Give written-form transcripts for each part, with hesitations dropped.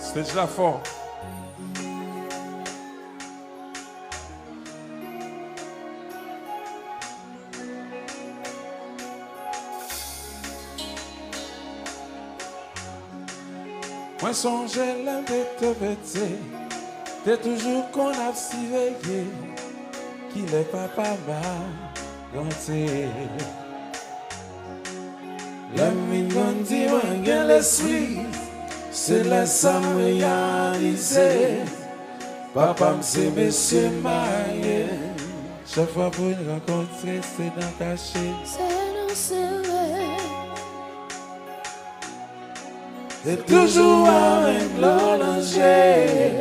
Stage là fort. Moi songeais l'un de te bêter, t'es toujours qu'on a si veillé, qu'il est papa m'a ganté. L'ami dit moi gagne l'esprit, c'est la ça me réalisé. Papa c'est monsieur maillé. Chaque fois pour une rencontre, c'est dans caché. C'est vrai. C'est toujours avec l'oranger.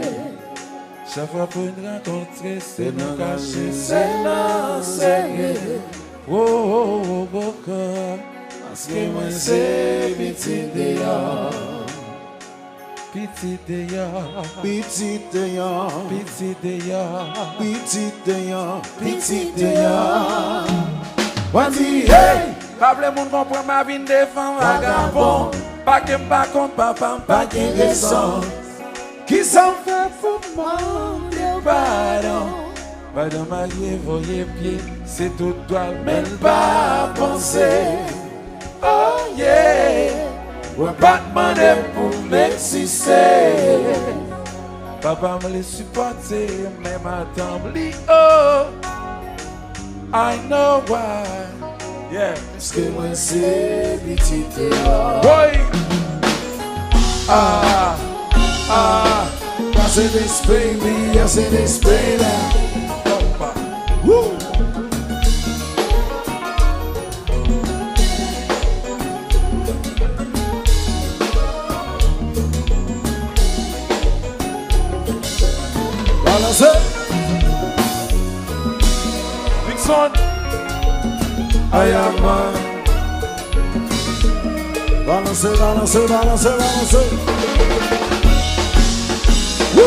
Chaque fois pour une rencontre, c'est dans caché. C'est dans sérieux. Oh, oh, oh, beaucoup. Parce que moi c'est petit deyo. Pitit deyo. Pitit deyo. Pitit deyo. Pitit deyo. Pitit deyo. On dit hey, pas le monde comprend ma vie de femme vagabond. Pas que m'pas contre papa, pas qu'il descend. Qui s'en fait pour demander pardon. Pardon marié, voyez pied, c'est tout toi, même pas penser. Oh yeah, ouais pas demander pour m'exister. Papa me les supporter, même à t'embli. Oh, I know why. Yeah. Parce que moi c'est petit deyo. Boy. Ah, ah. I say this baby, I say this baby. Woo. Balance. Big son. I am man. Balance, balance, balance, balance. Woo.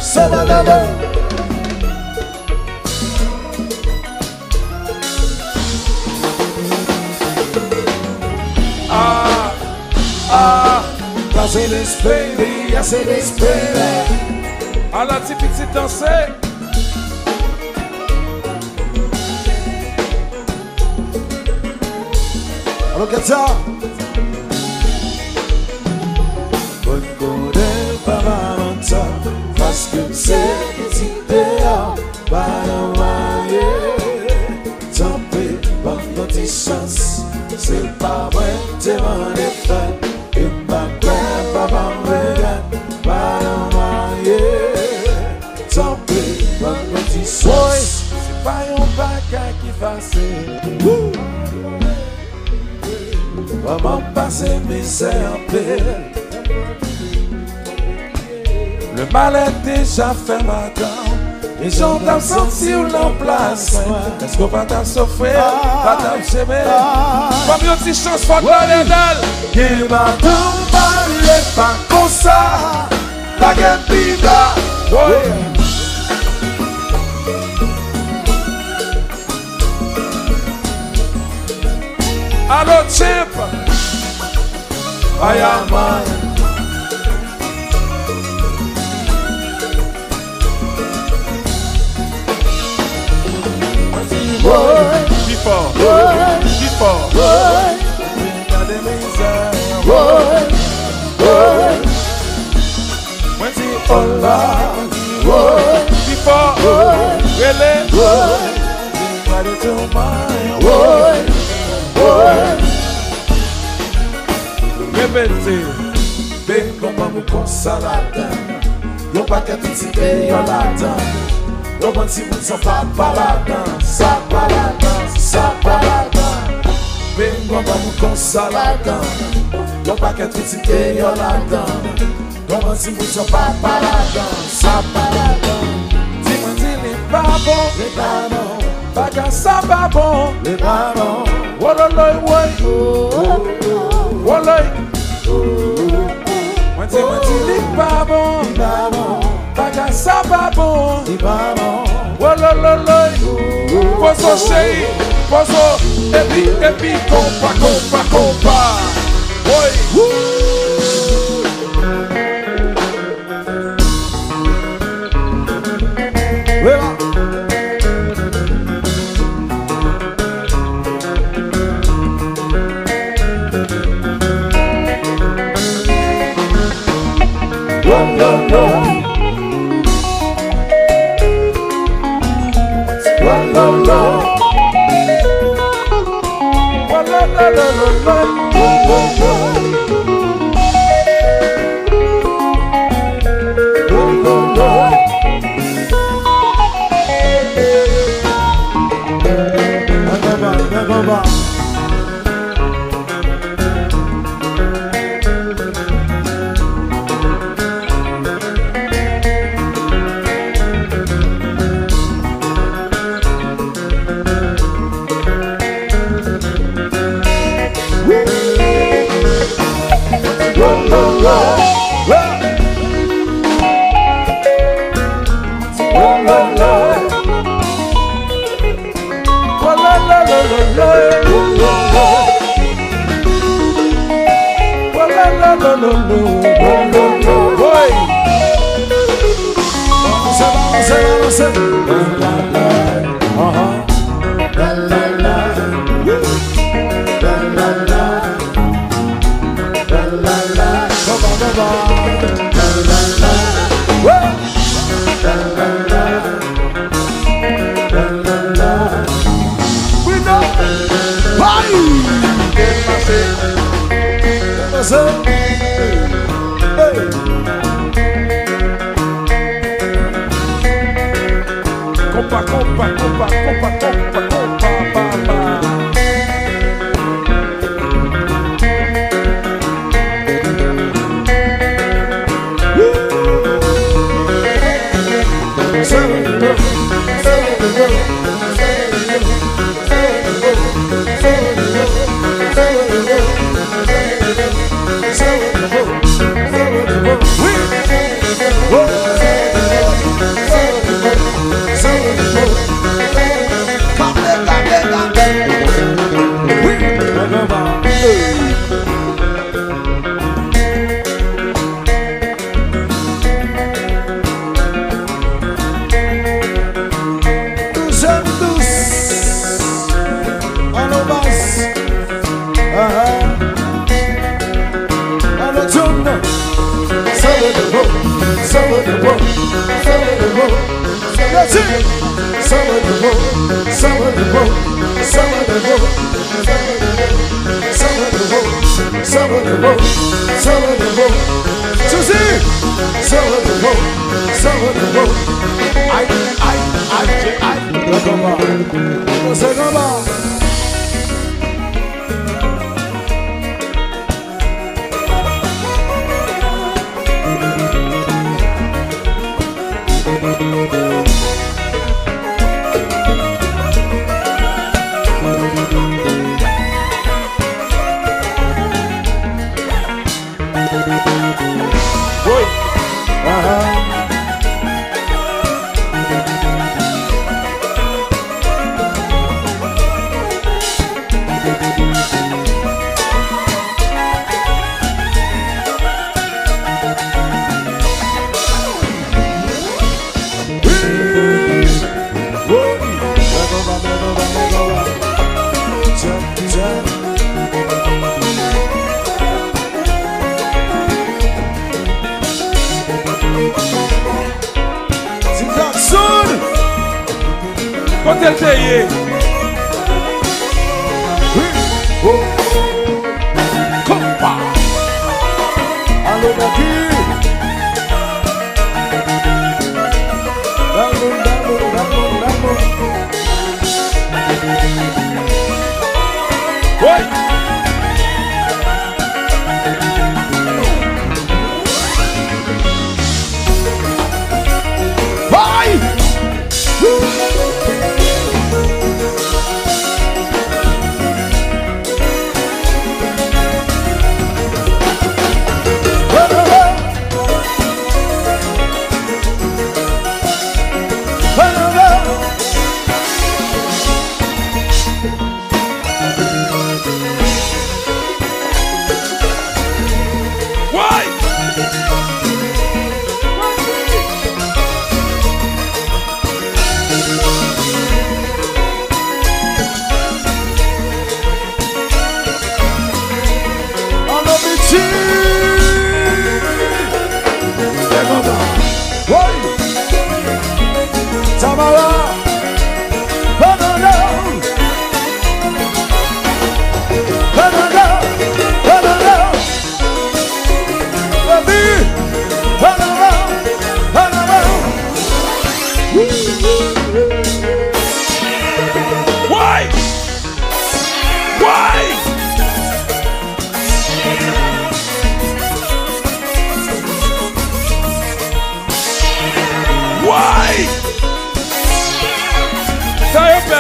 Sabadaba. Ah, ah. I say this baby, I say this baby. À la petite petite danser. Look at ça. Beaucoup de pavananta, parce que c'est petit deyo. Pas moyen, tant pis, pas de chance. C'est pas vrai, t'es mon effet. Et ma grand papa me regarde. Pas moyen, tant pis, pas de chance. C'est pas un bagage qui fasse. Maman passe misère en paix. Le mal est déjà fait maintenant. Les gens t'ont senti ou l'en place. Est-ce qu'on va t'en souffrir? Pas t'en s'aimer? Comme une petite chance, Fort Lauderdale. Qui m'a tout parlé pas comme ça. La gueule pida. Allô, Chip. I am man. Before. When see Allah. Before. Really. Ready to mind. Répétez. Ben comment me consolata. Yo pas qu'à petit deyo là-dedans. Yo bon si vous sont pas là-dedans. Ça pas là-dedans, ça pas là-dedans. Ben comment me consolata. Yo pas qu'à petit deyo là-dedans. Yo bon si vous sont pas là-dedans. Ça pas là-dedans. Dis-moi dis les pas bon. Les pas bon. Baga ça pas bon. Les pas bon. Wololoy woy. Wololoy. Moi dis les pas bon. Les pas bon. Baga ça pas bon. Les pas bon. Wololoy. Poso chéri. Poso. Et puis compa. Woy. Hey!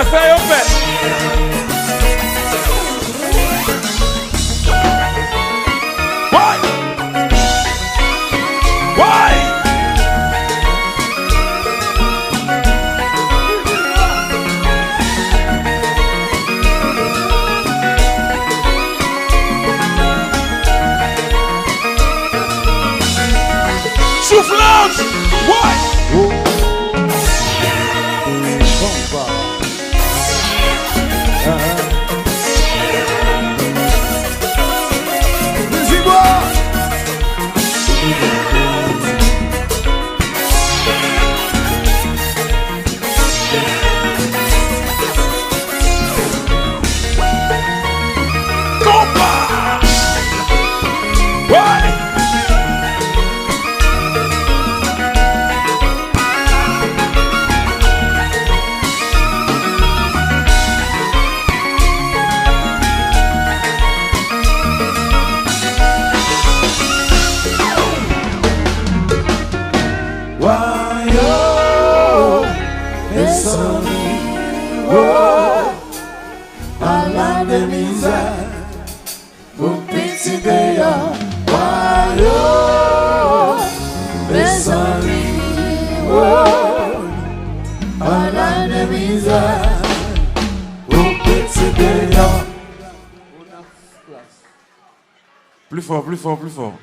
fais au fait. Why? Why? Soufflante! Why? Mon petit deyo, wayo, mes amis, à la misère, mon petit deyo. Plus fort, plus fort, plus fort.